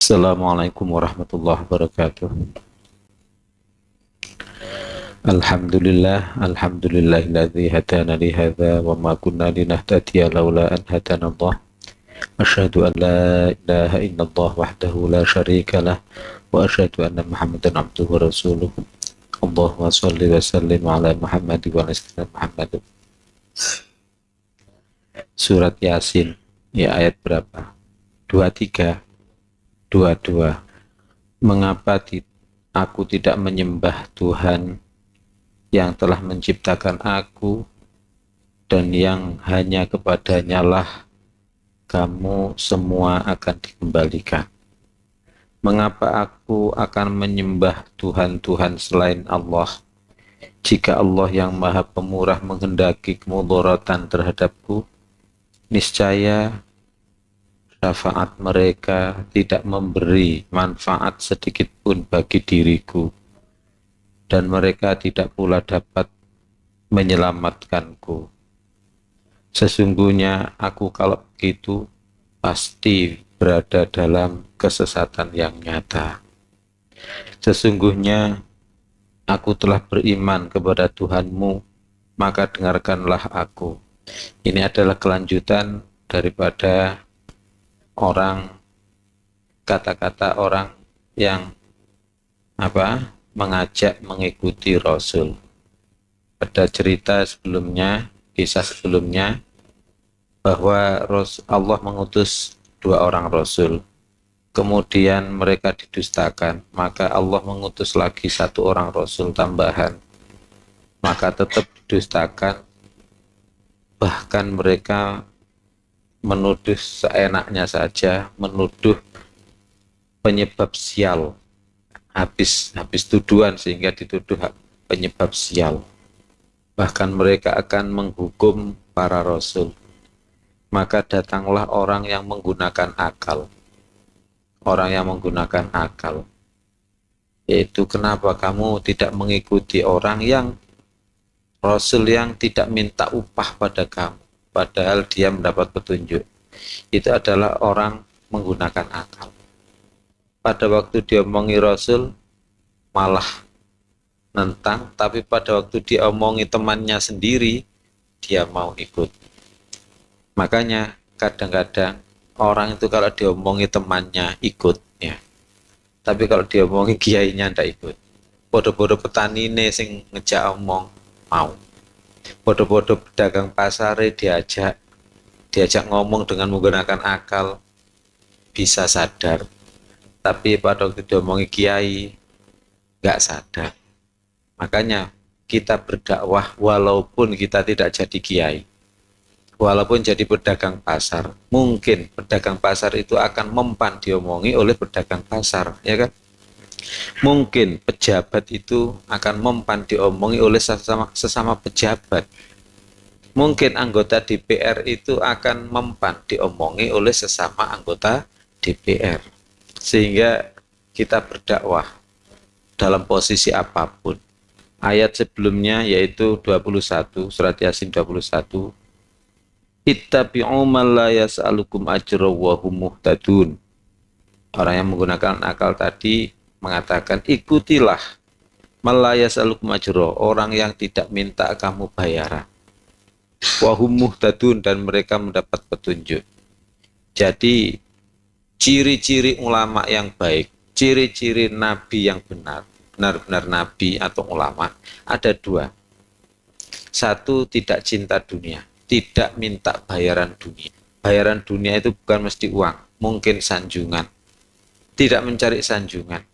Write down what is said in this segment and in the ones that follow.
Assalamualaikum warahmatullahi wabarakatuh. Alhamdulillahilladzi hadana li hadza wa ma kunna linahtadiya laula an hadana Allah. Asyhadu an la ilaha illallah wahdahu la syarika lah wa asyhadu anna Muhammadan abduhu wa rasuluh. Allahumma shalli wa sallim ala Muhammad wa ala sayyidina Muhammad. Surat Yasin, ya ayat berapa? 23, 22. Mengapa aku tidak menyembah Tuhan yang telah menciptakan aku dan yang hanya kepadanya lah kamu semua akan dikembalikan? Mengapa aku akan menyembah Tuhan-Tuhan selain Allah jika Allah yang Maha Pemurah menghendaki kemudaratan terhadapku? Niscaya syafaat mereka tidak memberi manfaat sedikit pun bagi diriku, dan mereka tidak pula dapat menyelamatkanku. Sesungguhnya aku kalau begitu pasti berada dalam kesesatan yang nyata. Sesungguhnya aku telah beriman kepada Tuhanmu, maka dengarkanlah aku. Ini adalah kelanjutan daripada kata-kata orang yang mengajak mengikuti Rasul. Pada cerita sebelumnya, kisah sebelumnya, bahwa Allah mengutus 2 orang Rasul, kemudian mereka didustakan, maka Allah mengutus lagi 1 orang Rasul tambahan, maka tetap didustakan. Bahkan mereka menuduh seenaknya saja, menuduh penyebab sial, habis tuduhan sehingga dituduh penyebab sial. Bahkan mereka akan menghukum para rasul. Maka datanglah orang yang menggunakan akal. Orang yang menggunakan akal. Yaitu, kenapa kamu tidak mengikuti orang yang rasul yang tidak minta upah pada kamu, padahal dia mendapat petunjuk? Itu adalah orang menggunakan akal. Pada waktu dia omongi Rasul malah nentang, tapi pada waktu dia omongi temannya sendiri dia mau ikut. Makanya kadang-kadang orang itu kalau diomongi temannya ikut ya, tapi kalau diomongi kiainya ndak ikut. Bodoh-bodoh petani ini sing ngejak omong mau, bodoh-bodoh pedagang pasar diajak ngomong dengan menggunakan akal bisa sadar, tapi pada waktu diomongi kiai nggak sadar. Makanya kita berdakwah walaupun kita tidak jadi kiai, walaupun jadi pedagang pasar. Mungkin pedagang pasar itu akan mempan diomongi oleh pedagang pasar, ya kan? Mungkin pejabat itu akan mempan diomongi oleh sesama pejabat. Mungkin anggota DPR itu akan mempan diomongi oleh sesama anggota DPR. Sehingga kita berdakwah dalam posisi apapun. Ayat sebelumnya yaitu 21, surat Yasin 21. Ittabi'u man la yas'alukum ajra wa hum muhtadun. Orang yang menggunakan akal tadi mengatakan, ikutilah man la yas'alukum ajra, orang yang tidak minta kamu bayaran. Wa hum muhtadun, dan mereka mendapat petunjuk. Jadi ciri-ciri ulama yang baik, ciri-ciri nabi yang benar-benar nabi atau ulama ada 2. 1, tidak cinta dunia, tidak minta bayaran dunia. Bayaran dunia itu bukan mesti uang, mungkin sanjungan. Tidak mencari sanjungan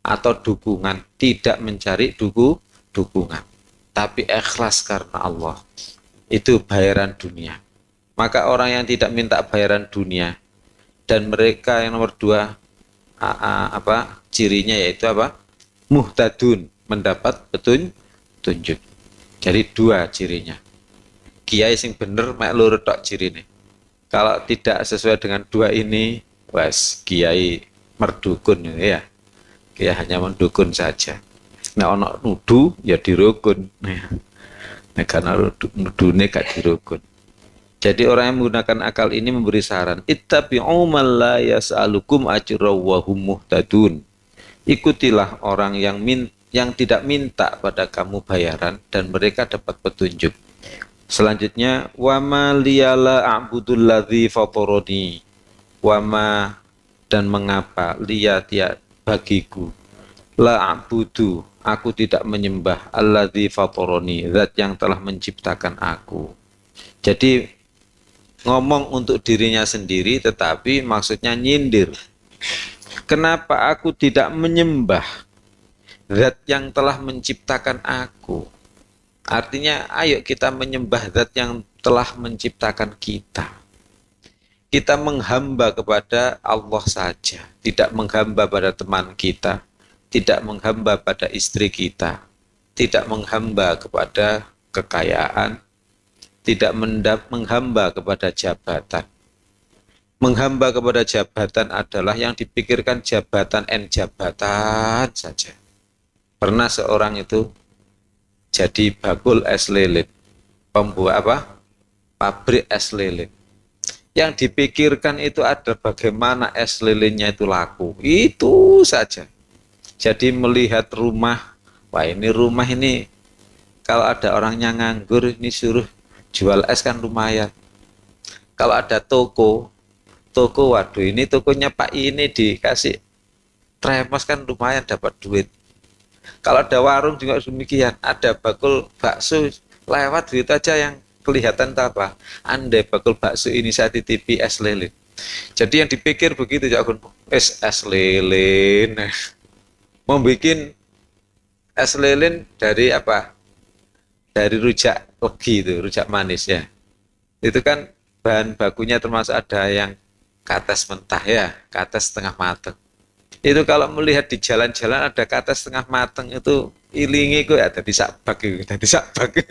atau dukungan, tidak mencari dukungan, tapi ikhlas karena Allah. Itu bayaran dunia. Maka orang yang tidak minta bayaran dunia, dan mereka yang nomor 2 cirinya yaitu muhtadun, mendapat petunjuk. Jadi 2 cirinya. Kiai sing bener mek loro tok cirine. Kalau tidak sesuai dengan 2 ini, wes kiai merdukun ya. Kiai hanya mendukun saja. Nek ana nudu ya dirukun. Nek ana nudune gak dirukun. Jadi orang yang menggunakan akal ini memberi saran, ittabi'u man la yas'alukum ajra wa hum muhtadun. Ikutilah orang yang tidak minta pada kamu bayaran dan mereka dapat petunjuk. Selanjutnya, wama liyala a'budul ladzi fataroni. Wama dan mengapa liya bagiku la a'budu aku tidak menyembah alladzi fataroni, zat yang telah menciptakan aku. Jadi ngomong untuk dirinya sendiri tetapi maksudnya nyindir. Kenapa aku tidak menyembah zat yang telah menciptakan aku? Artinya ayo kita menyembah zat yang telah menciptakan kita. Kita menghamba kepada Allah saja, tidak menghamba pada teman kita, tidak menghamba pada istri kita, tidak menghamba kepada kekayaan, tidak menghamba kepada jabatan. Menghamba kepada jabatan adalah yang dipikirkan jabatan jabatan saja. Pernah seorang itu jadi bakul es lilin, pembuat apa? Pabrik es lilin. Yang dipikirkan itu ada bagaimana es lilinnya itu laku. Itu saja. Jadi melihat rumah, wah ini rumah ini kalau ada orangnya nganggur ini suruh jual es kan lumayan. Kalau ada toko waduh ini tokonya Pak ini dikasih tremos kan lumayan dapat duit. Kalau ada warung juga demikian, ada bakul bakso lewat duit aja yang kelihatan apa? Andai bakul bakso ini saya titipi es lilin. Jadi yang dipikir begitu ya Akun, es lilin. Membikin es lilin dari apa? Dari rujak legi itu, rujak manis ya. Itu kan bahan bakunya termasuk ada yang kates mentah ya, kates setengah mateng. Itu kalau melihat di jalan-jalan ada kates setengah mateng itu ilingi kok ada di sabak itu, di sabak.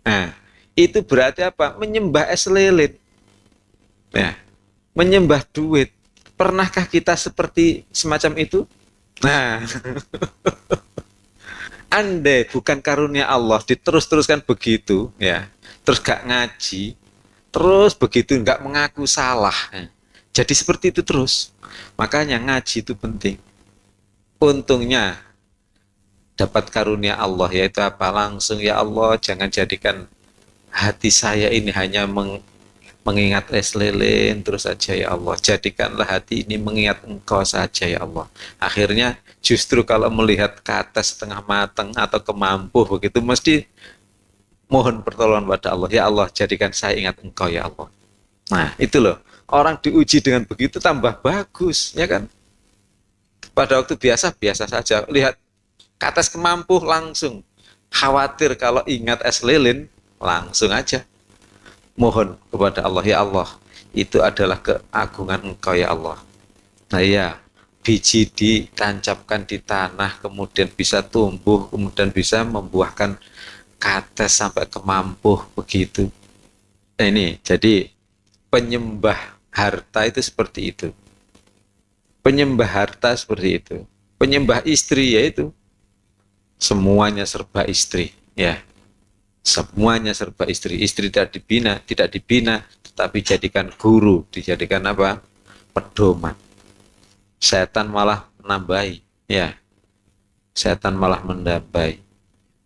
Nah, itu berarti apa? Menyembah es lilin. Ya, menyembah duit. Pernahkah kita seperti semacam itu? Nah, andai bukan karunia Allah diterus-teruskan begitu, ya, terus gak ngaji, terus begitu gak mengaku salah, ya. Jadi seperti itu terus. Makanya ngaji itu penting. Untungnya dapat karunia Allah, yaitu apa? Langsung ya Allah jangan jadikan hati saya ini hanya mengingat es lilin terus saja ya Allah. Jadikanlah hati ini mengingat Engkau saja ya Allah. Akhirnya justru kalau melihat kata setengah matang atau kemampu begitu mesti mohon pertolongan pada Allah. Ya Allah jadikan saya ingat Engkau ya Allah. Nah itu loh. Orang diuji dengan begitu tambah bagus, ya kan? Pada waktu biasa saja. Lihat kates kemampu langsung. Khawatir kalau ingat es lilin, langsung aja. Mohon kepada Allah, ya Allah, itu adalah keagungan Engkau ya Allah. Nah ya, biji ditancapkan di tanah, kemudian bisa tumbuh, kemudian bisa membuahkan kates sampai kemampu begitu. Nah ini, jadi penyembah harta itu seperti itu. Penyembah harta seperti itu. Penyembah istri yaitu semuanya serba istri, ya. Semuanya serba istri. Istri tidak dibina, tetapi jadikan guru, dijadikan apa? Pedoman. Setan malah menambahi, ya. Setan malah menambahi.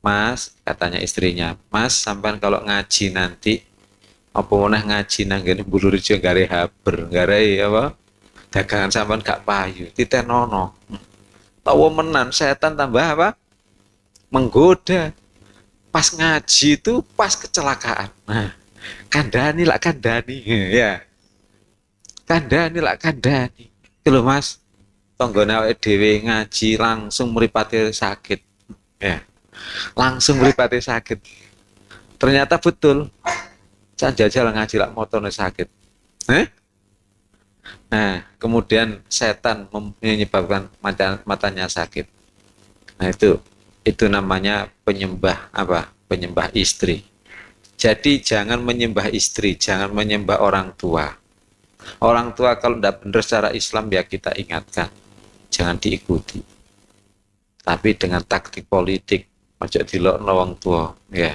Mas, katanya istrinya, Mas, sampai kalau ngaji nanti apa meneh ngaji nang ngene Bulurejo gare haber, gare apa? Dagangan sampean gak payu, titenono. Tawa menan setan tambah apa? Menggoda. Pas ngaji itu pas kecelakaan. Nah, kandani lah kandani ya. Kandani lah kandani. Itu lho Mas. Tanggane awake dhewe ngaji langsung mripate sakit. Ya. Langsung mripate sakit. Ternyata betul. Can jajal ngaji lak motone sakit. Nah, kemudian setan menyebabkan matanya sakit. Nah, itu namanya penyembah apa? Penyembah istri. Jadi jangan menyembah istri, jangan menyembah orang tua. Orang tua kalau tidak benar secara Islam ya kita ingatkan. Jangan diikuti. Tapi dengan taktik politik, ojo dilokno wong tua, ya.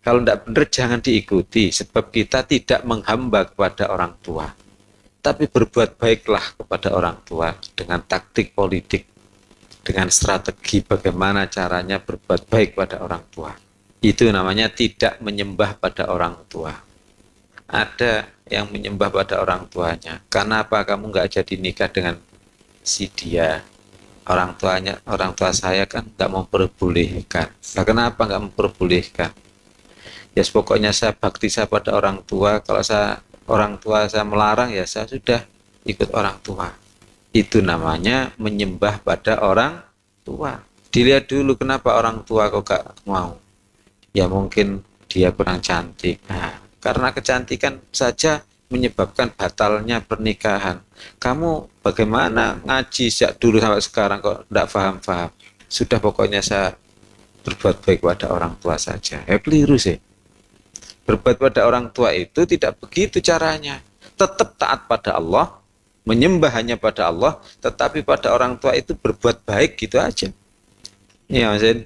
Kalau tidak benar jangan diikuti, sebab kita tidak menghamba kepada orang tua. Tapi berbuat baiklah kepada orang tua dengan taktik politik, dengan strategi bagaimana caranya berbuat baik pada orang tua. Itu namanya tidak menyembah pada orang tua. Ada yang menyembah pada orang tuanya. Karena apa kamu nggak jadi nikah dengan si dia? Orang tua saya kan nggak memperbolehkan. Nah, kenapa nggak memperbolehkan? Ya pokoknya saya bakti saya pada orang tua. Kalau orang tua saya melarang, ya saya sudah ikut orang tua. Itu namanya menyembah pada orang tua. Dilihat dulu kenapa orang tua kok gak mau. Ya mungkin dia kurang cantik. Nah, karena kecantikan saja menyebabkan batalnya pernikahan. Kamu bagaimana ngaji sejak dulu sampai sekarang kok tidak paham-paham. Sudah pokoknya saya berbuat baik pada orang tua saja. Ya keliru sih. Berbuat pada orang tua itu tidak begitu caranya. Tetap taat pada Allah, menyembah hanya pada Allah, tetapi pada orang tua itu berbuat baik gitu aja. Ya, maksudnya,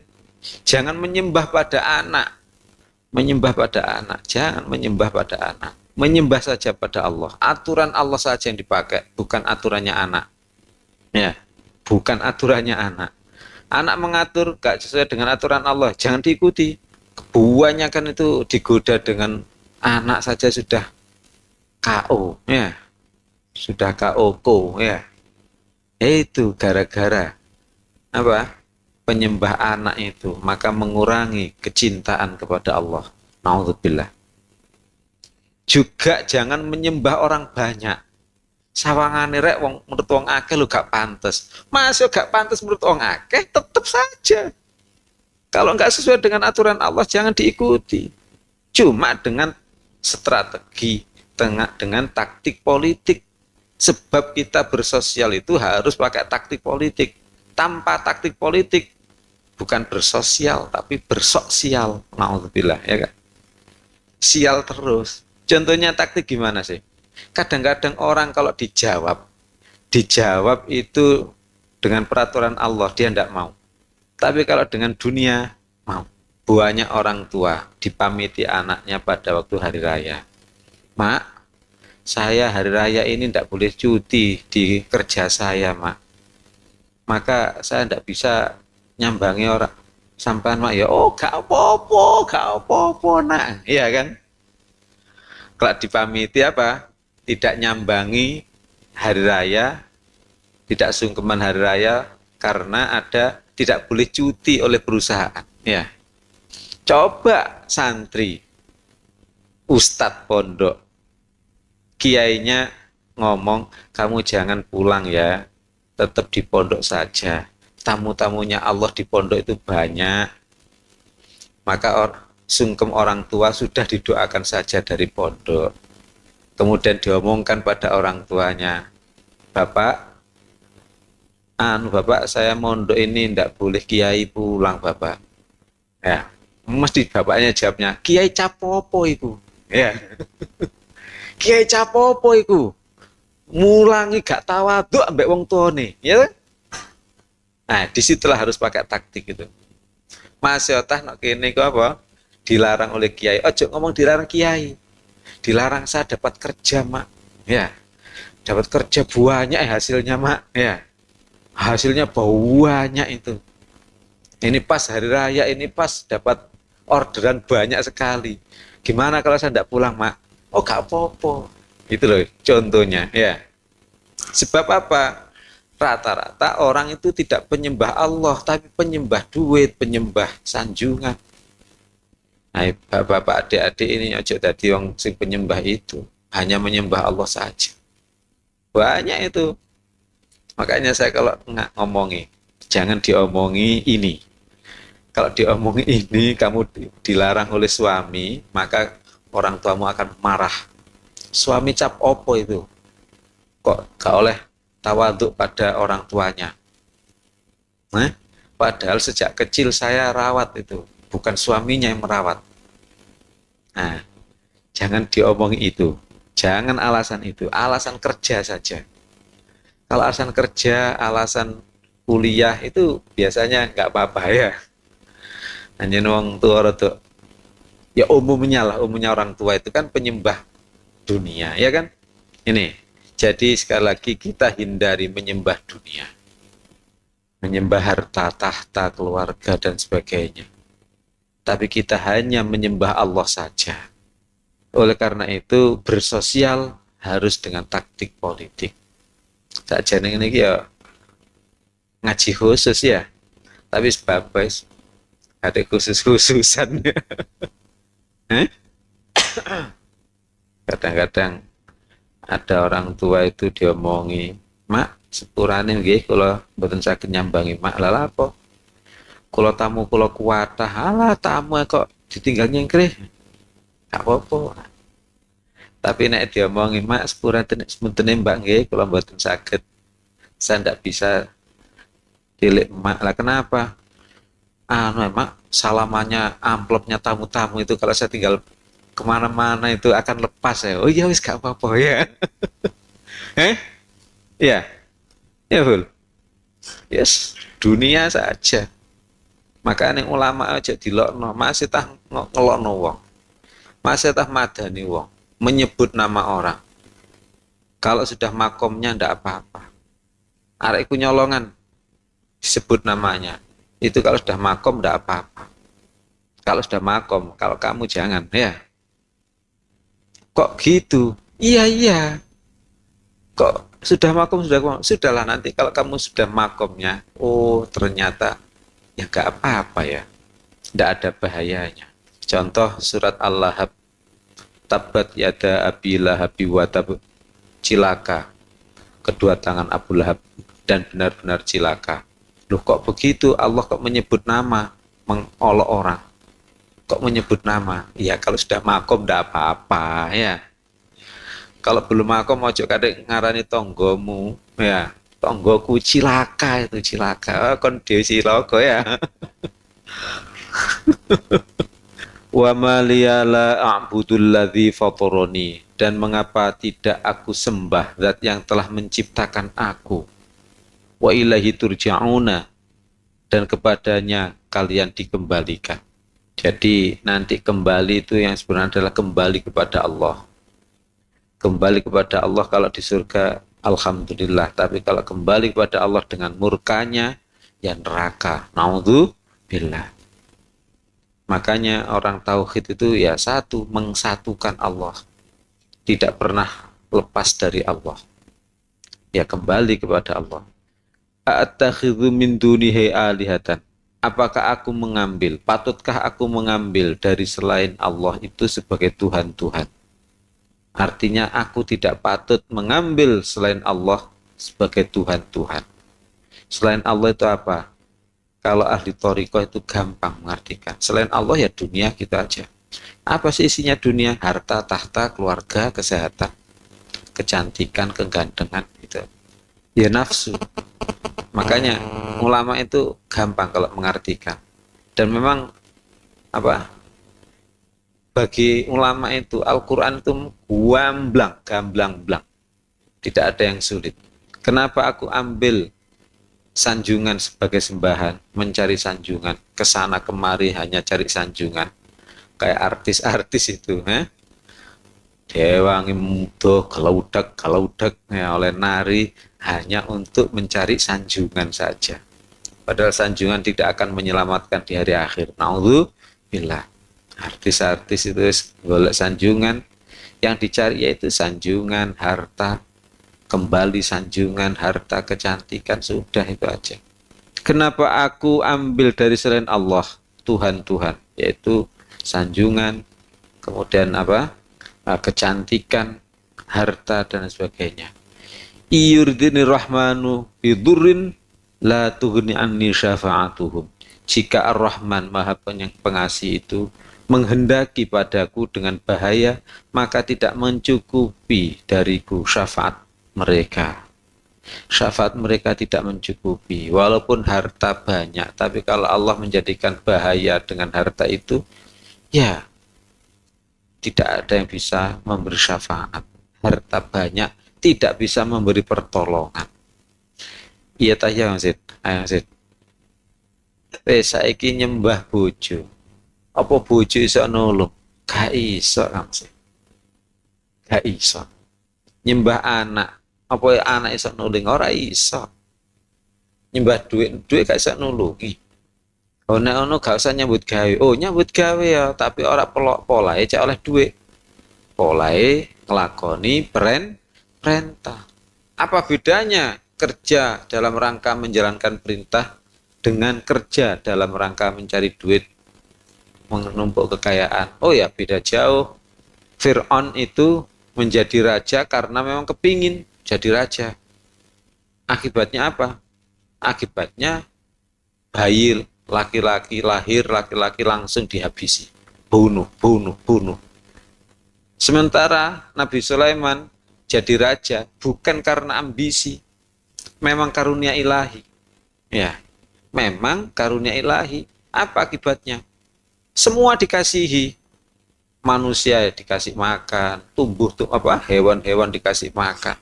jangan menyembah pada anak. Menyembah pada anak, jangan menyembah pada anak. Menyembah saja pada Allah. Aturan Allah saja yang dipakai, bukan aturannya anak. Ya, bukan aturannya anak. Anak mengatur gak sesuai dengan aturan Allah, jangan diikuti. Kebanyakan itu digoda dengan anak saja sudah KO, ya, sudah KO, ya. Itu gara-gara apa? Penyembah anak itu, maka mengurangi kecintaan kepada Allah. Nauzubillah. Juga jangan menyembah orang banyak. Sawangane rek wong menurut wong akeh lu gak pantes. Masuk gak pantes menurut wong akeh, tetep saja. Kalau nggak sesuai dengan aturan Allah, jangan diikuti. Cuma dengan strategi, dengan taktik politik. Sebab kita bersosial itu harus pakai taktik politik. Tanpa taktik politik, bukan bersosial, tapi bersosial. Nauzubillah, ya kan? Sial terus. Contohnya taktik gimana sih? Kadang-kadang orang kalau dijawab itu dengan peraturan Allah, dia tidak mau. Tapi kalau dengan dunia, mau. Banyak orang tua dipamiti anaknya pada waktu hari raya. Mak, saya hari raya ini tidak boleh cuti di kerja saya, mak. Maka saya tidak bisa nyambangi orang. Sampai mak, ya oh gak apa-apa, nak. Iya kan? Kalau dipamiti apa? Tidak nyambangi hari raya, tidak sungkeman hari raya, karena ada tidak boleh cuti oleh perusahaan. Ya, coba santri, ustadz pondok, kiainya ngomong, kamu jangan pulang ya, tetap di pondok saja. Tamu-tamunya Allah di pondok itu banyak. Maka sungkem orang tua sudah didoakan saja dari pondok. Kemudian diomongkan pada orang tuanya, Bapak, Bapak saya mondok ini ndak boleh kiai pulang Bapak. Ya, mesti bapaknya jawabnya, kiai capopo iku. Ya. Kiai capopo iku. Mulangi gak tawaduk ambek wong tuane, ya kan? Nah, disitulah harus pakai taktik itu. Mas Yotah nak kene kok apa? Dilarang oleh kiai. Ojo ngomong dilarang kiai. Dilarang saya dapat kerja, Mak. Ya. Dapat kerja banyak hasilnya, Mak. Ya. Hasilnya banyak itu. Ini pas hari raya, ini pas dapat orderan banyak sekali. Gimana kalau saya tidak pulang, Mak? Oh, gak apa-apa. Itu loh contohnya, ya. Sebab apa? Rata-rata orang itu tidak penyembah Allah, tapi penyembah duit, penyembah sanjungan. Nah, bapak-bapak, adik-adik ini ojo dadi wong sing penyembah itu. Hanya menyembah Allah saja. Banyak itu. Makanya saya kalau ngomongi, jangan diomongi ini. Kalau diomongi ini, kamu dilarang oleh suami, maka orang tuamu akan marah. Suami cap opo itu? Kok gak oleh tawaduk pada orang tuanya? Nah, padahal sejak kecil saya rawat itu. Bukan suaminya yang merawat. Nah, jangan diomongi itu. Jangan alasan itu. Alasan kerja saja. Kalau alasan kerja, alasan kuliah itu biasanya nggak apa-apa ya. Hanya wong tua rada Ya umumnya lah, umumnya orang tua itu kan penyembah dunia, ya kan? Ini, jadi sekali lagi kita hindari menyembah dunia, menyembah harta, tahta, keluarga, dan sebagainya. Tapi kita hanya menyembah Allah saja. Oleh karena itu, bersosial harus dengan taktik politik. Saja ini ya ngaji khusus ya, tapi sebabnya ada khusus-khususannya. Kadang-kadang ada orang tua itu diomongi, mak sepurane nggih kula mboten saged nyambangi mak lha apa kula tamu kula kuwatah alah tamu kok ditinggal nyengkreh gak apa-apa tapi nek diomongi mak sepurane sementene mbak nggih kula mboten saged saya ndak bisa tilik mak lah kenapa anu mak salamannya amplopnya tamu-tamu itu kalau saya tinggal kemana-mana itu akan lepas ya oh iya wis gak apa-apa ya eh ya ya full yes dunia saja makanya ulama aja dilokno masih tah ngelokno wong masih tah madani wong menyebut nama orang kalau sudah makomnya ndak apa-apa arek iku nyolongan disebut namanya itu kalau sudah makom ndak apa-apa kalau sudah makom kalau kamu jangan ya kok gitu iya iya kok sudah makom sudahlah nanti kalau kamu sudah makomnya oh ternyata ya gak apa-apa ya tidak ada bahayanya contoh surat Al-Lahab tabat yada abi lahabi watab cilaka kedua tangan Abu Lahab dan benar-benar cilaka loh kok begitu Allah kok menyebut nama mengolok orang kok menyebut nama ya kalau sudah makom tidak apa-apa ya kalau belum makom ojo kadek ngarani tonggomu ya tonggoku cilaka itu cilaka kon dhewe cilaka ya wa maliyala a'budul ladzi fatarani dan mengapa tidak aku sembah zat yang telah menciptakan aku wa ilahi turja'una dan kepadanya kalian dikembalikan jadi nanti kembali itu yang sebenarnya adalah kembali kepada Allah kembali kepada Allah kalau di surga alhamdulillah tapi kalau kembali kepada Allah dengan murkanya ya neraka naudzubillah makanya orang tauhid itu ya satu mengsatukan Allah tidak pernah lepas dari Allah ya kembali kepada Allah a'takhidhu min dunihi alihatan apakah aku mengambil patutkah aku mengambil dari selain Allah itu sebagai Tuhan-Tuhan artinya aku tidak patut mengambil selain Allah sebagai Tuhan-Tuhan selain Allah itu apa kalau ahli thariqah itu gampang mengartikan selain Allah ya dunia gitu aja apa sih isinya dunia harta tahta keluarga kesehatan kecantikan kegantengan gitu ya nafsu makanya ulama itu gampang kalau mengartikan dan memang apa bagi ulama itu Al-Quran itu gamblang tidak ada yang sulit kenapa aku ambil sanjungan sebagai sembahan mencari sanjungan kesana kemari hanya cari sanjungan kayak artis-artis itu dewangi mudo kelaudak ya, oleh nari hanya untuk mencari sanjungan saja padahal sanjungan tidak akan menyelamatkan di hari akhir naudzubillah artis-artis itu golek sanjungan yang dicari yaitu sanjungan harta kembali sanjungan harta kecantikan sudah itu aja kenapa aku ambil dari selain Allah Tuhan-Tuhan yaitu sanjungan kemudian apa kecantikan harta dan sebagainya iyurdini rahmanu bidurrin la tughni anni syafa'atuhum jika ar-Rahman maha pengasih itu menghendaki padaku dengan bahaya maka tidak mencukupi dariku syafaat mereka syafaat mereka tidak mencukupi walaupun harta banyak tapi kalau Allah menjadikan bahaya dengan harta itu ya tidak ada yang bisa memberi syafaat harta banyak tidak bisa memberi pertolongan iya tanya Zid ayo Zid saiki nyembah bojo apa bojo iso nulung Gak iso kamu sih. Gak iso. Nyembah anak. Apa ya anak iso nuling? Ora iso. Nyembah duit, duit gak iso nulungi. Oh, nek ono gak usah nyambut gawe. Oh, nyambut gawe ya, tapi ora pelok polahe cek oleh duit. Polahe ngelakoni perintah. Apa bedanya kerja dalam rangka menjalankan perintah dengan kerja dalam rangka mencari duit, menumpuk kekayaan? Oh ya, beda jauh. Fir'aun itu menjadi raja karena memang kepingin jadi raja. Akibatnya apa? Akibatnya bayi laki-laki lahir, laki-laki langsung dihabisi. Bunuh, bunuh, bunuh. Sementara Nabi Sulaiman jadi raja bukan karena ambisi, memang karunia ilahi. Ya, memang karunia ilahi. Apa akibatnya? Semua dikasihi. Manusia dikasih makan, tumbuh tuh apa? Hewan-hewan dikasih makan.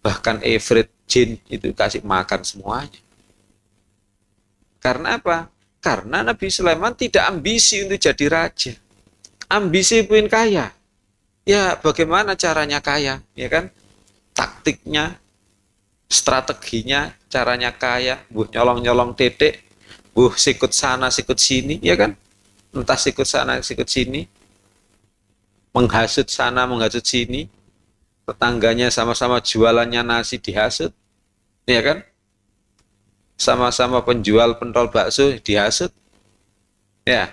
Bahkan ifrit jin itu dikasih makan semuanya. Karena apa? Karena Nabi Sulaiman tidak ambisi untuk jadi raja. Ambisi pengen kaya. Ya, bagaimana caranya kaya, ya kan? Taktiknya, strateginya, caranya kaya, nyolong-nyolong titik, sikut sana, sikut sini, ya kan? Entah sikut sana, sikut sini, menghasut sana, menghasut sini, tetangganya sama-sama jualannya nasi dihasut, ya kan? Sama-sama penjual pentol bakso dihasut, ya,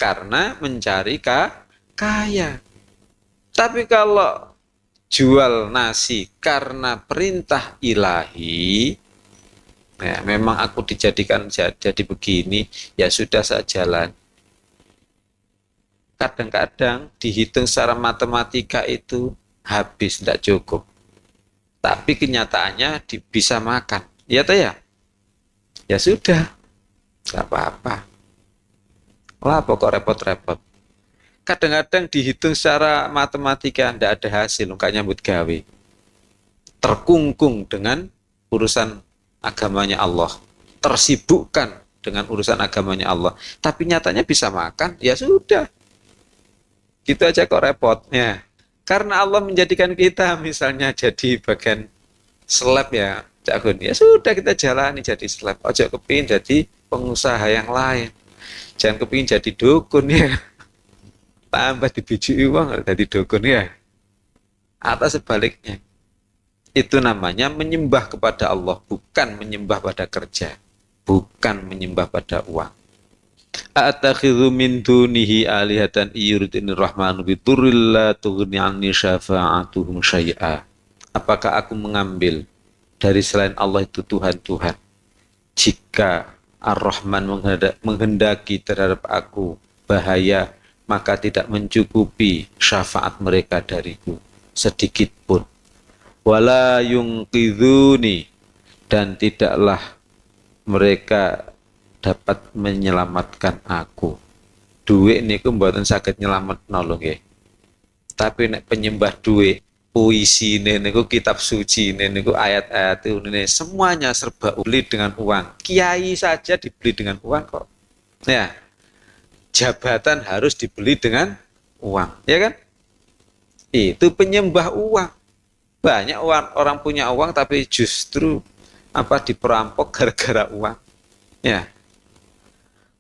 karena mencari kaya. Tapi kalau jual nasi karena perintah ilahi, ya memang aku dijadikan jadi begini, ya sudah saya jalan. Kadang-kadang dihitung secara matematika itu habis, tidak cukup. Tapi kenyataannya bisa makan. Ya toh ya? Ya sudah, nggak apa-apa. Lah pokok repot-repot. Kadang-kadang dihitung secara matematika tidak ada hasil, nggak nyambut gawe. Terkungkung dengan urusan agamanya Allah. Tersibukkan dengan urusan agamanya Allah. Tapi nyatanya bisa makan, ya sudah. Gitu aja kok repotnya. Karena Allah menjadikan kita misalnya jadi bagian seleb ya, Cak Gun. Ya sudah kita jalani jadi seleb. Ojo kepingin jadi pengusaha yang lain. Jangan kepingin jadi dukun ya. Tambah dibijui uang jadi dukun ya. Atau sebaliknya. Itu namanya menyembah kepada Allah, bukan menyembah pada kerja, bukan menyembah pada uang. A'takhidhu min dunihi alihatan iyuridinir rahmanu biturril la tughni anni syafa'atuhum syai'a. Apakah aku mengambil dari selain Allah itu Tuhan-Tuhan? Jika Ar-Rahman menghendaki terhadap aku bahaya, maka tidak mencukupi syafaat mereka dariku sedikit pun. Wala yungqidhuni, dan tidaklah mereka dapat menyelamatkan aku. Duit niku mboten saged nyelametno lho nggih. Tapi nek penyembah duit, puisi niku, kitab suci niku, ayat-ayat ini semuanya serba beli dengan uang. Kiai saja dibeli dengan uang kok. Ya. Jabatan harus dibeli dengan uang, ya kan? Itu penyembah uang. Banyak orang punya uang tapi justru diperampok gara-gara uang. Ya.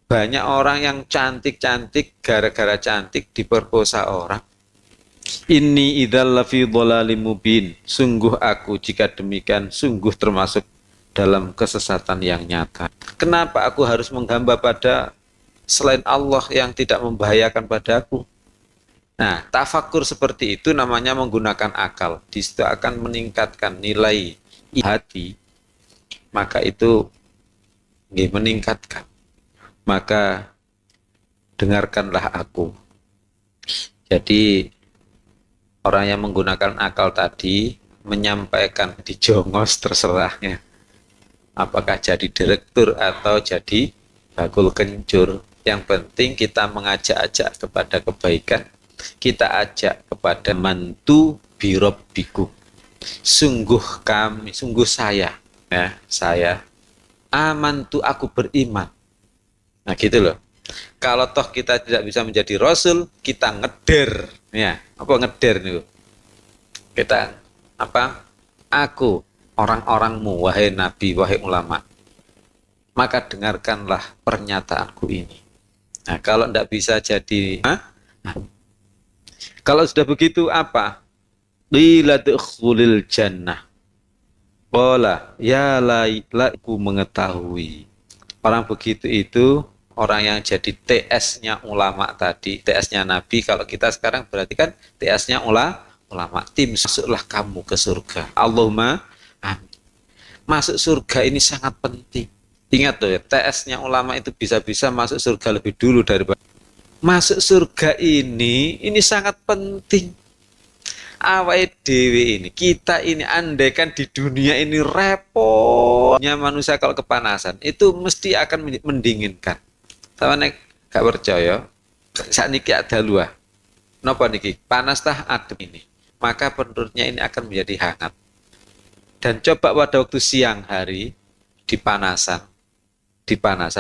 Banyak orang yang cantik-cantik gara-gara cantik diperkosa orang. Inni idzal lafi dhalalim mubin. Sungguh aku jika demikian sungguh termasuk dalam kesesatan yang nyata. Kenapa aku harus menghamba pada selain Allah yang tidak membahayakan padaku? Nah, tafakur seperti itu namanya menggunakan akal. Di situ akan meningkatkan nilai hati. Maka itu meningkatkan. Maka dengarkanlah aku. Jadi orang yang menggunakan akal tadi menyampaikan di jongos terserahnya. Apakah jadi direktur atau jadi bakul kencur. Yang penting kita mengajak-ajak kepada kebaikan. Kita ajak kepada mantu birobbikum. Sungguh kami, sungguh saya, ya, saya amantu, aku beriman. Nah gitu loh. Kalau toh kita tidak bisa menjadi rasul, kita ngeder. Ya, apa ngeder nih? Kita apa? Aku orang-orangmu, wahai nabi, wahai ulama. Maka dengarkanlah pernyataanku ini. Nah, kalau tidak bisa jadi, kalau sudah begitu apa? Qila dukhulil jannah. Qala ya ku mengetahui. Orang begitu itu orang yang jadi TS-nya ulama tadi, TS-nya Nabi. Kalau kita sekarang berarti kan TS-nya ulama. Tim masuklah kamu ke surga. Allahumma amin. Masuk surga ini sangat penting. Ingat tuh ya, TS-nya ulama itu bisa-bisa masuk surga lebih dulu daripada masuk surga ini sangat penting. Awake dhewe ini, kita ini andaikan di dunia ini repotnya manusia kalau kepanasan, itu mesti akan mendinginkan. Sama nek gak percaya, saat niki ada luah. Napa niki? Panas tah adem ini. Maka penurutnya ini akan menjadi hangat. Dan coba pada waktu siang hari dipanasan,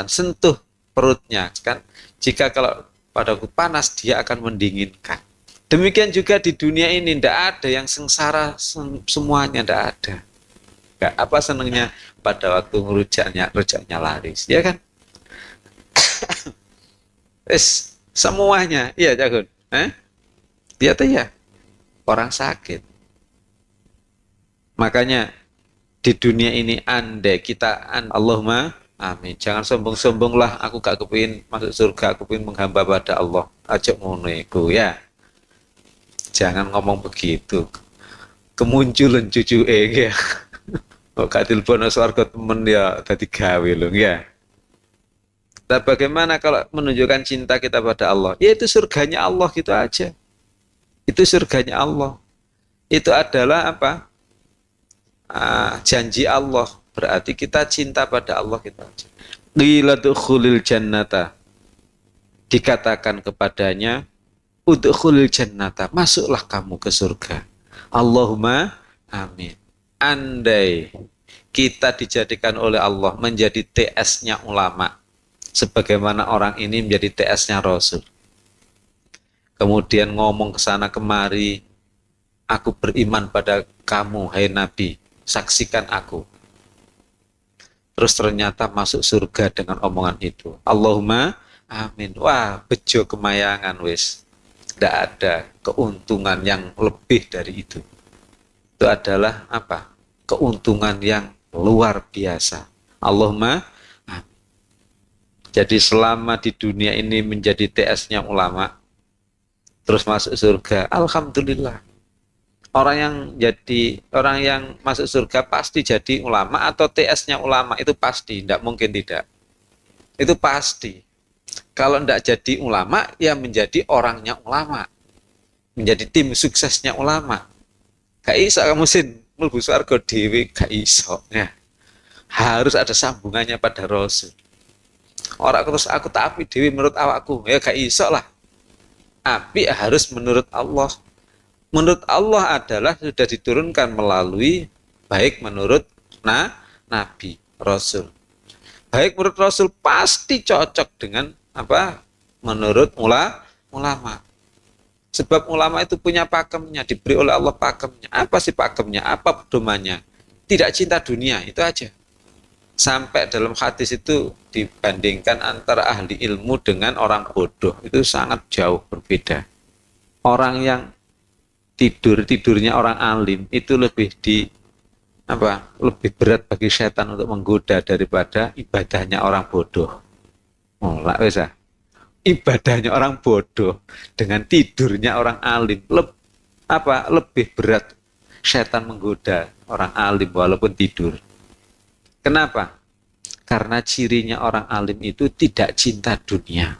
sentuh perutnya kan. Jika kalau pada waktu panas dia akan mendinginkan. Demikian juga di dunia ini tidak ada yang sengsara semuanya, tidak ada. Gak apa senangnya pada waktu rujaknya laris, ya kan? Semuanya, iya Jagun. Dia tuh ya orang sakit. Makanya di dunia ini andai kita Allahumma amin. Jangan sombong-sombong lah. Aku gak kepingin masuk surga, aku kepingin menghamba pada Allah. Ajak ngono iku ya. Jangan ngomong begitu. Kemunculan cucu ya. Oh, gak tilbono swarga temen ya tadi gawe lho ya. Nah, bagaimana kalau menunjukkan cinta kita pada Allah? Ya itu surganya Allah gitu aja. Itu surganya Allah. Itu adalah apa? Janji Allah. Berarti kita cinta pada Allah gitu aja. Qila dukhulil jannata. Dikatakan kepadanya, udkhulil jannata, masuklah kamu ke surga. Allahumma amin. Andai kita dijadikan oleh Allah menjadi TS-nya ulama, sebagaimana orang ini menjadi TS-nya Rasul. Kemudian ngomong ke sana kemari, aku beriman pada kamu, hai Nabi, saksikan aku. Terus ternyata masuk surga dengan omongan itu. Allahumma amin. Wah, bejo kemayangan wis. Tidak ada keuntungan yang lebih dari itu. Itu adalah apa? Keuntungan yang luar biasa. Allahumma amin. Jadi selama di dunia ini menjadi TS-nya ulama, terus masuk surga, alhamdulillah. Orang yang masuk surga pasti jadi ulama atau TS-nya ulama, itu pasti, tidak mungkin tidak. Itu pasti. Kalau tidak jadi ulama, ya menjadi orangnya ulama. Menjadi tim suksesnya ulama. Gak iso kamu sin, mlebu swarga dhewe gak iso. Ya. Harus ada sambungannya pada Rasul. Orang terus aku tak api dhewe menurut awakku, ya gak iso lah. Api harus menurut Allah. Menurut Allah adalah sudah diturunkan melalui baik menurut Nabi, Rasul. Baik menurut Rasul pasti cocok dengan apa? Menurut ulama. Sebab ulama itu punya pakemnya, diberi oleh Allah pakemnya. Apa sih pakemnya? Apa pedomannya? Tidak cinta dunia, itu aja. Sampai dalam hadis itu dibandingkan antara ahli ilmu dengan orang bodoh, itu sangat jauh berbeda. Orang yang tidurnya orang alim itu lebih lebih berat bagi setan untuk menggoda daripada ibadahnya orang bodoh. Oh, lah wes ibadahnya orang bodoh dengan tidurnya orang alim lebih berat setan menggoda orang alim walaupun tidur. Kenapa? Karena cirinya orang alim itu tidak cinta dunia.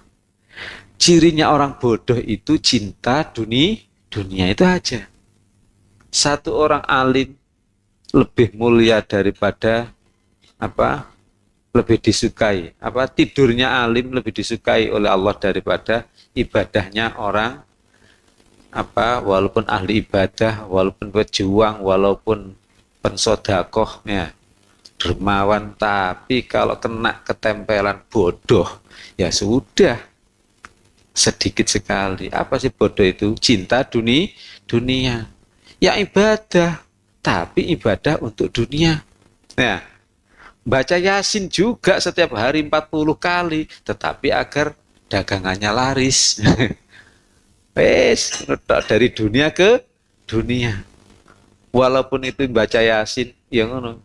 Cirinya orang bodoh itu cinta dunia itu aja. Satu orang alim lebih mulia daripada lebih disukai tidurnya alim lebih disukai oleh Allah daripada ibadahnya orang walaupun ahli ibadah, walaupun pejuang, walaupun pensodakoh ya, dermawan, tapi kalau kena ketempelan bodoh, ya sudah, sedikit sekali. Apa sih bodoh itu? Cinta dunia. Ya ibadah, tapi ibadah untuk dunia. Nah, baca Yasin juga setiap hari 40 kali, tetapi agar dagangannya laris. Wes, dari dunia ke dunia. Walaupun itu baca Yasin, ya ngono.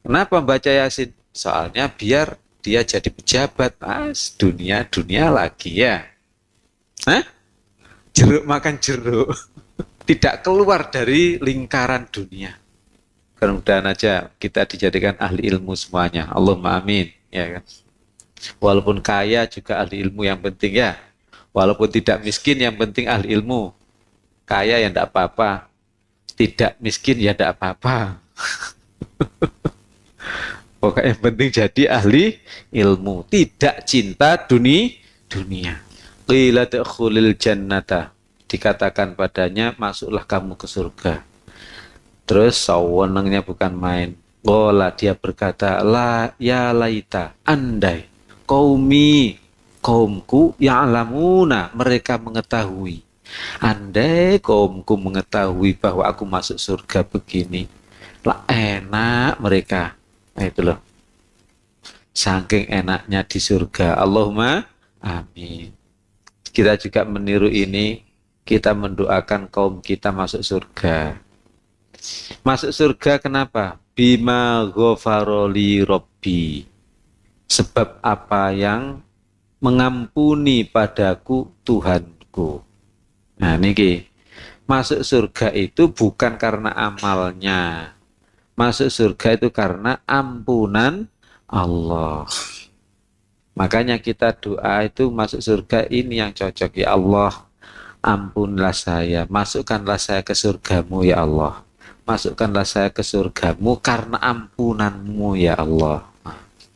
Kenapa baca Yasin? Soalnya biar dia jadi pejabat. Dunia lagi ya. Hah? Jeruk makan jeruk. Tidak keluar dari lingkaran dunia. Mudah-mudahan aja kita dijadikan ahli ilmu semuanya. Allahumma amin. Ya kan? Walaupun kaya juga ahli ilmu yang penting ya. Walaupun tidak miskin yang penting ahli ilmu. Kaya ya tidak apa-apa. Tidak miskin ya tidak apa-apa. Pokoknya yang penting jadi ahli ilmu. Tidak cinta dunia. Qila dukhulil jannata. Dikatakan padanya, masuklah kamu ke surga. Terus sawenengnya bukan main. Qala, dia berkata, la ya laita, andai kaumku ya'lamuna, mereka mengetahui. Andai kaumku mengetahui bahwa aku masuk surga begini, lah enak mereka. Nah, itu loh. Saking enaknya di surga. Allahumma amin. Kita juga meniru ini, kita mendoakan kaum kita masuk surga. Masuk surga kenapa? Bima ghafaroli robbi. Sebab apa yang mengampuni padaku Tuhanku. Nah niki, masuk surga itu bukan karena amalnya. Masuk surga itu karena ampunan Allah. Makanya kita doa itu masuk surga ini yang cocok. Ya Allah, ampunlah saya, masukkanlah saya ke surgamu ya Allah. Masukkanlah saya ke surgamu karena ampunanmu ya Allah.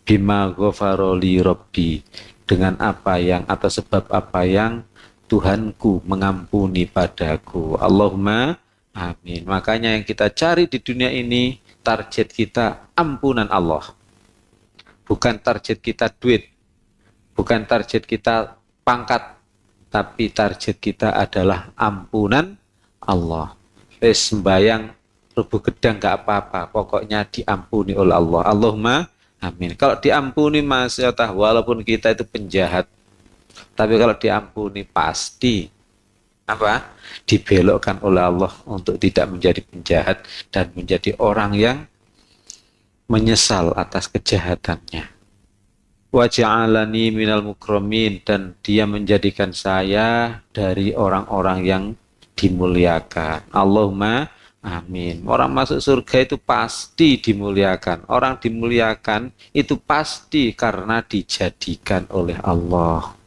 Bima ghafaroli robbi. Dengan apa yang atau sebab apa yang Tuhanku mengampuni padaku. Allahumma amin. Makanya yang kita cari di dunia ini, target kita ampunan Allah. Bukan target kita duit. Bukan target kita pangkat. Tapi target kita adalah ampunan Allah. Sembayang rubuh gedang gak apa-apa. Pokoknya diampuni oleh Allah. Allahumma amin. Kalau diampuni masyaallah, walaupun kita itu penjahat, tapi kalau diampuni pasti apa? Dibelokkan oleh Allah untuk tidak menjadi penjahat dan menjadi orang yang menyesal atas kejahatannya. Wa ja'alani minal mukramin, dan dia menjadikan saya dari orang-orang yang dimuliakan. Allahumma amin. Orang masuk surga itu pasti dimuliakan. Orang dimuliakan itu pasti karena dijadikan oleh Allah.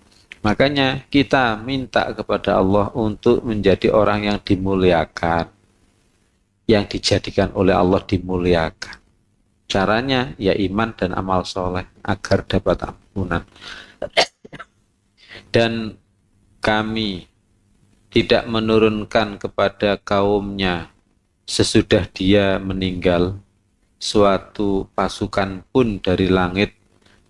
Makanya kita minta kepada Allah untuk menjadi orang yang dimuliakan, yang dijadikan oleh Allah dimuliakan. Caranya ya iman dan amal soleh agar dapat ampunan. Dan kami tidak menurunkan kepada kaumnya sesudah dia meninggal suatu pasukan pun dari langit,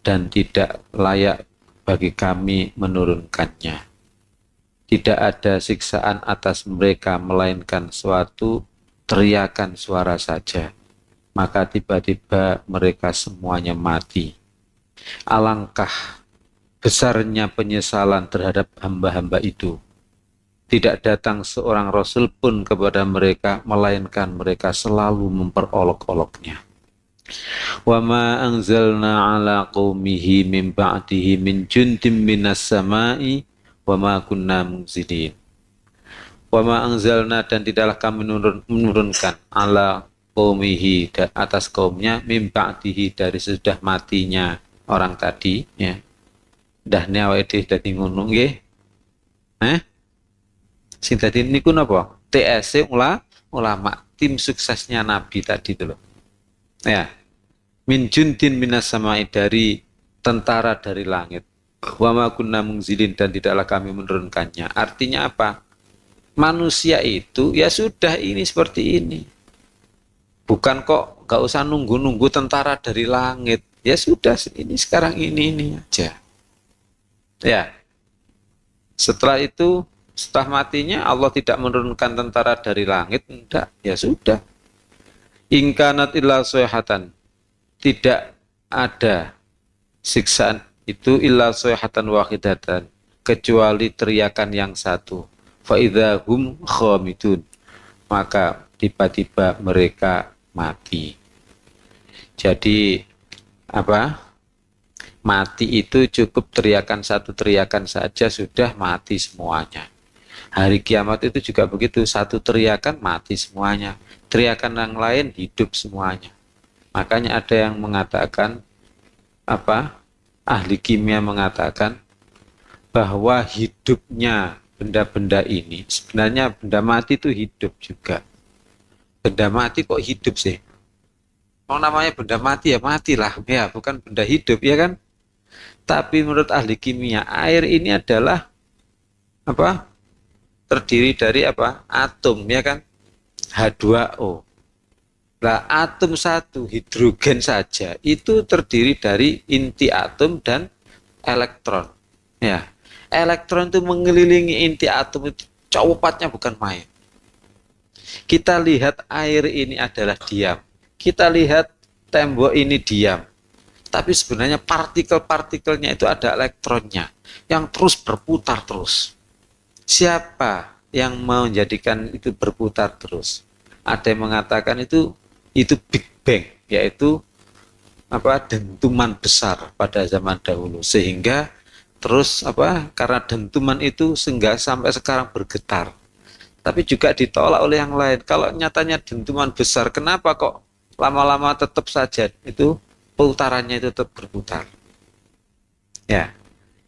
dan tidak layak bagi kami menurunkannya. Tidak ada siksaan atas mereka melainkan suatu teriakan suara saja. Maka tiba-tiba mereka semuanya mati. Alangkah besarnya penyesalan terhadap hamba-hamba itu. Tidak datang seorang rasul pun kepada mereka, melainkan mereka selalu memperolok-oloknya. Wa ma anzalna ala qaumihi min ba'dihi min jundim minas sama'i wa ma kunna munzilin. Wa ma anzalna, dan tidaklah kami menurunkan ala qaumihi, atas kaumnya, min ba'dihi, dari sudah matinya orang tadi ya. Dah ne awake dhewe dadi ngono nggih. Sing dadi niku napa? TSC ulama, tim suksesnya Nabi tadi itu loh. Ya. Min jundin minas sama'i, dari tentara dari langit. Wa ma kunna munzilin, dan tidaklah kami menurunkannya. Artinya apa? Manusia itu ya sudah ini seperti ini. Bukan kok nggak usah nunggu-nunggu tentara dari langit. Ya sudah, ini sekarang ini aja. Ya, setelah itu, setelah matinya Allah tidak menurunkan tentara dari langit, enggak, ya sudah. Ingkanat illa soyhatan, tidak ada siksaan itu illa soyhatan wahidatan, kecuali teriakan yang satu. Faidahum khamidun, maka tiba-tiba mereka mati. Jadi apa? Mati itu cukup teriakan satu teriakan saja sudah mati semuanya. Hari kiamat itu juga begitu, satu teriakan mati semuanya. Teriakan yang lain hidup semuanya. Makanya ada yang mengatakan apa? Ahli kimia mengatakan bahwa hidupnya benda-benda ini sebenarnya benda mati itu hidup juga. Benda mati kok hidup sih? Oh, namanya benda mati ya matilah, ya bukan benda hidup ya kan? Tapi menurut ahli kimia, air ini adalah apa? Terdiri dari apa? Atom, ya kan? H2O. Nah, atom satu, hidrogen saja, itu terdiri dari inti atom dan elektron. Ya, elektron itu mengelilingi inti atom itu cepatnya bukan main. Kita lihat air ini adalah diam. Kita lihat tembok ini diam. Tapi sebenarnya partikel-partikelnya itu ada elektronnya yang terus berputar terus. Siapa yang mau menjadikan itu berputar terus? Ada yang mengatakan itu Big Bang, yaitu apa, dentuman besar pada zaman dahulu, sehingga terus apa, karena dentuman itu sehingga sampai sekarang bergetar. Tapi juga ditolak oleh yang lain. Kalau nyatanya dentuman besar, kenapa kok lama-lama tetap saja itu putarannya itu tetap berputar? Ya,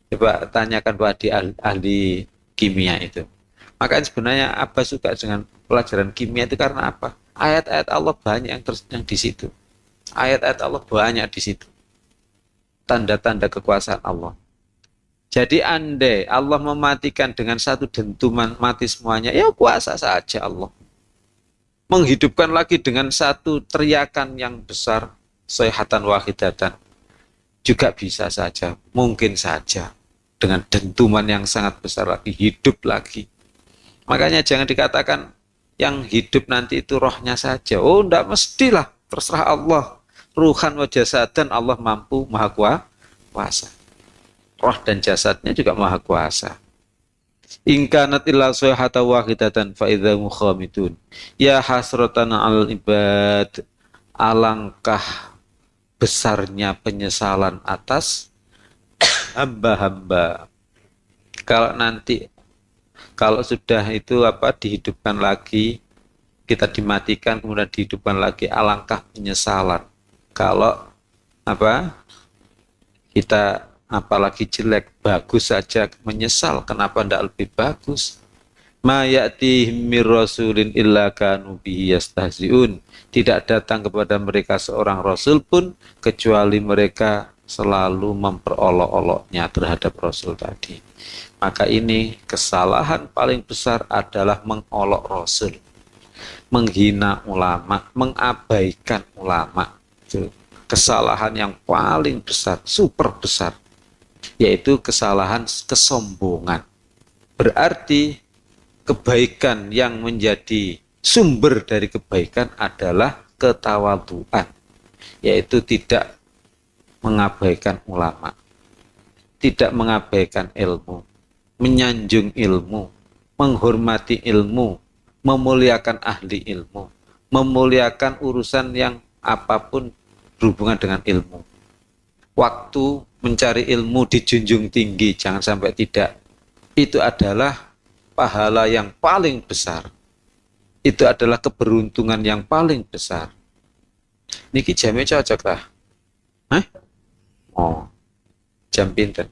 coba tanyakan pada ahli kimia itu. Makanya sebenarnya apa suka dengan pelajaran kimia itu karena apa? Ayat-ayat Allah banyak yang di situ. Ayat-ayat Allah banyak di situ. Tanda-tanda kekuasaan Allah. Jadi andai Allah mematikan dengan satu dentuman mati semuanya, ya kuasa saja Allah. Menghidupkan lagi dengan satu teriakan yang besar, sayhatan wahidatan, juga bisa saja, mungkin saja. Dengan dentuman yang sangat besar lagi, hidup lagi. Makanya jangan dikatakan yang hidup nanti itu rohnya saja. Oh, enggak mestilah, terserah Allah. Ruhan wa jasadan, Allah mampu, maha kuasa. Roh dan jasadnya juga maha kuasa. Ingkanat illa sayhata wahidatan fa idza mukhamitun. Ya hasratan al ibad, alangkah besarnya penyesalan atas hamba-hamba. Kalau sudah itu apa, dihidupkan lagi, kita dimatikan kemudian dihidupkan lagi, alangkah penyesalan. Kalau apa, kita apalagi jelek, bagus saja menyesal, kenapa tidak lebih bagus? Ma ya'tihim mir rasulin illa kanu bihi yastahzi'un. Tidak datang kepada mereka seorang rasul pun kecuali mereka selalu memperolok-oloknya terhadap rasul tadi. Maka ini kesalahan paling besar adalah mengolok rasul, menghina ulama, mengabaikan ulama. Itu kesalahan yang paling besar, super besar, yaitu kesalahan kesombongan. Berarti kebaikan yang menjadi sumber dari kebaikan adalah ketawaduan, yaitu tidak mengabaikan ulama, tidak mengabaikan ilmu, menyanjung ilmu, menghormati ilmu, memuliakan ahli ilmu, memuliakan urusan yang apapun berhubungan dengan ilmu. Waktu mencari ilmu dijunjung tinggi, jangan sampai tidak. Itu adalah pahala yang paling besar. Itu adalah keberuntungan yang paling besar. Niki jamnya cocok lah. Hah? Oh, jam pinten?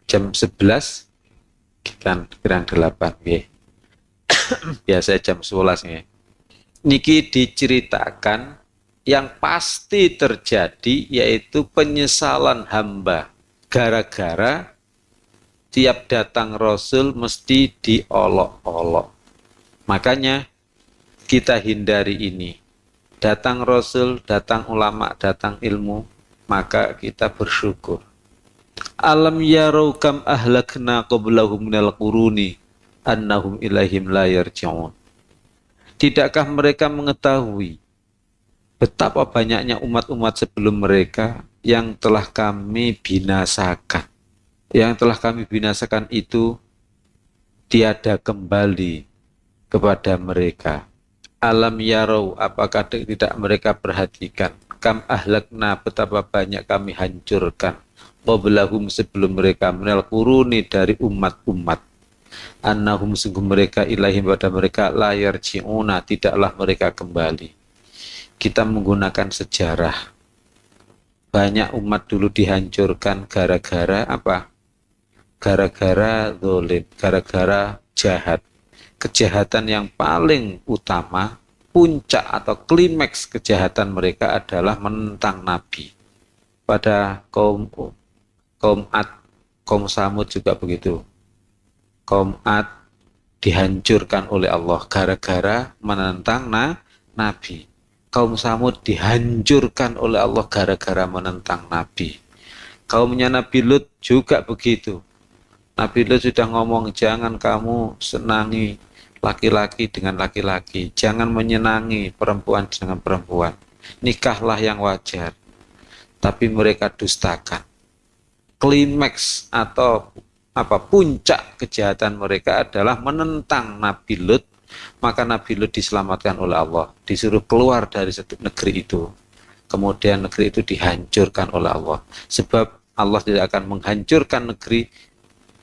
Jam 11 kan kurang 8 ya. Biasa jam 11 ya. Niki diceritakan yang pasti terjadi, yaitu penyesalan hamba gara-gara tiap datang Rasul mesti diolok-olok. Makanya kita hindari ini. Datang Rasul, datang ulama, datang ilmu, maka kita bersyukur. Alam yarau kam ahlakna qablahum minal quruni annahum ilaihim la yarji'un. Tidakkah mereka mengetahui betapa banyaknya umat-umat sebelum mereka yang telah kami binasakan. Yang telah kami binasakan itu tiada kembali kepada mereka. Alam yarau, apakah tidak mereka perhatikan? Kam ahlakna, betapa banyak kami hancurkan. Qablahum, sebelum mereka, minal quruni, dari umat-umat. Annahum, sungguh mereka, ilaihim, pada mereka, la yarji'una, tidaklah mereka kembali. Kita menggunakan sejarah. Banyak umat dulu dihancurkan gara-gara apa? Gara-gara zalim, gara-gara jahat. Kejahatan yang paling utama, puncak atau klimaks kejahatan mereka adalah menentang Nabi. Pada kaum Ad, kaum Samud juga begitu. Kaum Ad dihancurkan oleh Allah gara-gara menentang Nabi. Kaum Samud dihancurkan oleh Allah gara-gara menentang Nabi. Kaumnya Nabi Lut juga begitu. Nabi Lut sudah ngomong, jangan kamu senangi laki-laki dengan laki-laki, jangan menyenangi perempuan dengan perempuan, nikahlah yang wajar. Tapi mereka dustakan. Klimaks atau puncak kejahatan mereka adalah menentang Nabi Lut. Maka Nabi Lut diselamatkan oleh Allah, disuruh keluar dari negeri itu. Kemudian negeri itu dihancurkan oleh Allah. Sebab Allah tidak akan menghancurkan negeri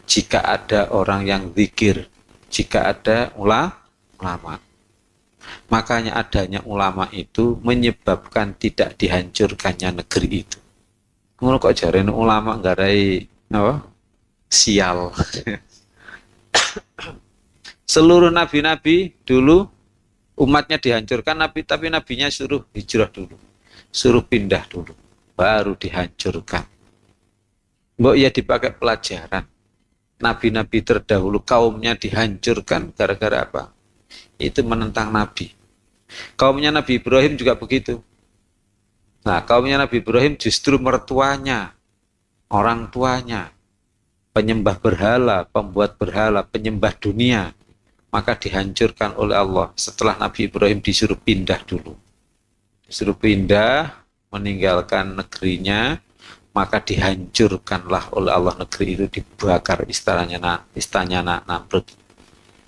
jika ada orang yang zikir, jika ada ulama. Makanya adanya ulama itu menyebabkan tidak dihancurkannya negeri itu. Ngono kok jarene ulama nggarai apa? Sial. Seluruh nabi-nabi dulu umatnya dihancurkan, tapi nabinya suruh hijrah dulu. Suruh pindah dulu, baru dihancurkan. Mbok ya dipakai pelajaran. Nabi-nabi terdahulu kaumnya dihancurkan gara-gara apa? Itu menentang Nabi. Kaumnya Nabi Ibrahim juga begitu. Nah, kaumnya Nabi Ibrahim justru mertuanya, orang tuanya, penyembah berhala, pembuat berhala, penyembah dunia, maka dihancurkan oleh Allah setelah Nabi Ibrahim disuruh pindah dulu. Disuruh pindah, meninggalkan negerinya, maka dihancurkanlah oleh Allah negeri itu, dibakar istananya Namrud.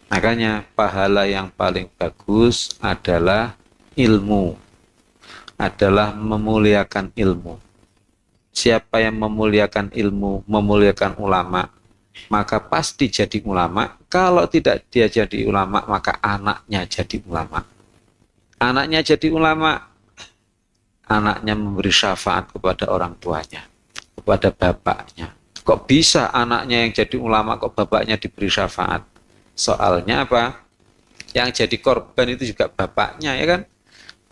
Makanya pahala yang paling bagus adalah ilmu, adalah memuliakan ilmu. Siapa yang memuliakan ilmu, memuliakan ulama, maka pasti jadi ulama. Kalau tidak dia jadi ulama, maka anaknya jadi ulama. Anaknya jadi ulama, anaknya memberi syafaat kepada orang tuanya, kepada bapaknya. Kok bisa anaknya yang jadi ulama, kok bapaknya diberi syafaat? Soalnya apa? Yang jadi korban itu juga bapaknya, ya kan?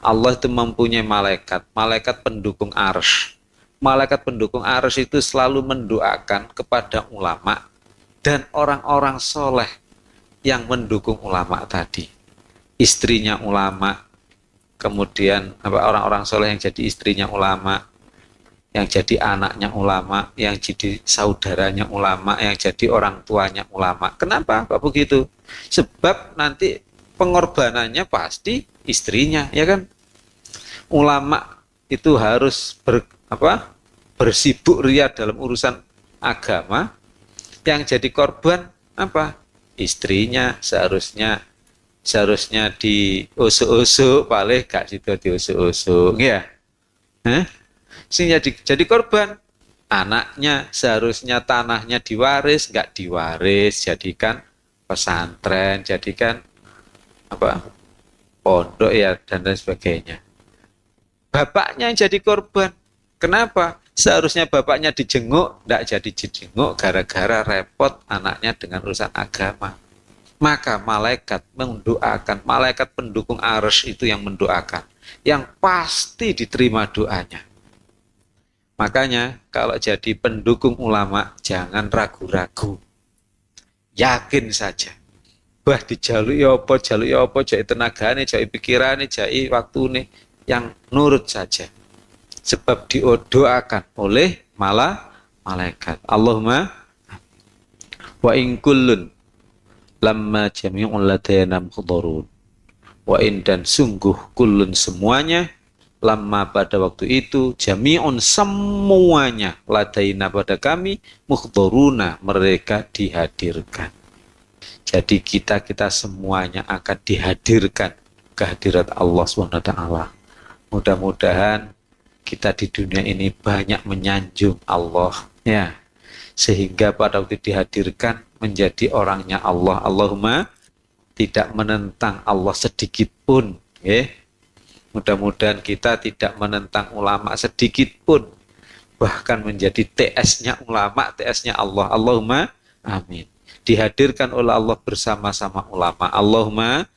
Allah itu mempunyai malaikat, malaikat pendukung arsy. Malaikat pendukung arsy itu selalu mendoakan kepada ulama dan orang-orang soleh yang mendukung ulama tadi. Istrinya ulama, kemudian orang-orang soleh yang jadi istrinya ulama, yang jadi anaknya ulama, yang jadi saudaranya ulama, yang jadi orang tuanya ulama. Kenapa kok begitu? Sebab nanti pengorbanannya pasti istrinya, ya kan? Ulama itu harus bersibuk ria dalam urusan agama. Yang jadi korban apa? Istrinya. Seharusnya diusuk-usuk, paling gak situ diusuk-usuk, ya. Sehingga jadi korban. Anaknya seharusnya tanahnya diwaris, gak diwaris, jadikan pesantren, jadikan pondok, ya, dan lain sebagainya. Bapaknya yang jadi korban. Kenapa? Seharusnya bapaknya dijenguk, tidak jadi dijenguk gara-gara repot anaknya dengan urusan agama. Maka malaikat mendoakan, malaikat pendukung arsy itu yang mendoakan, yang pasti diterima doanya. Makanya kalau jadi pendukung ulama jangan ragu-ragu, yakin saja. bah dijaluk ya apa, jai tenagane, jai pikirane, jai waktune yang nurut saja. Sebab didoakan oleh malaikat. Allahumma wa in kullun lamma jami'un ladayna muhdharun. Wa in dan sungguh kullun semuanya lama pada waktu itu jami'un semuanya ladaina pada kami muhdharuna mereka dihadirkan. Jadi kita semuanya akan dihadirkan kehadirat Allah SWT. Mudah-mudahan kita di dunia ini banyak menyanjung Allah, ya, sehingga pada waktu dihadirkan menjadi orangnya Allah. Allahumma tidak menentang Allah sedikit pun, ya. Mudah-mudahan kita tidak menentang ulama sedikit pun, bahkan menjadi TS-nya ulama, TS-nya Allah. Allahumma amin. Dihadirkan oleh Allah bersama-sama ulama. Allahumma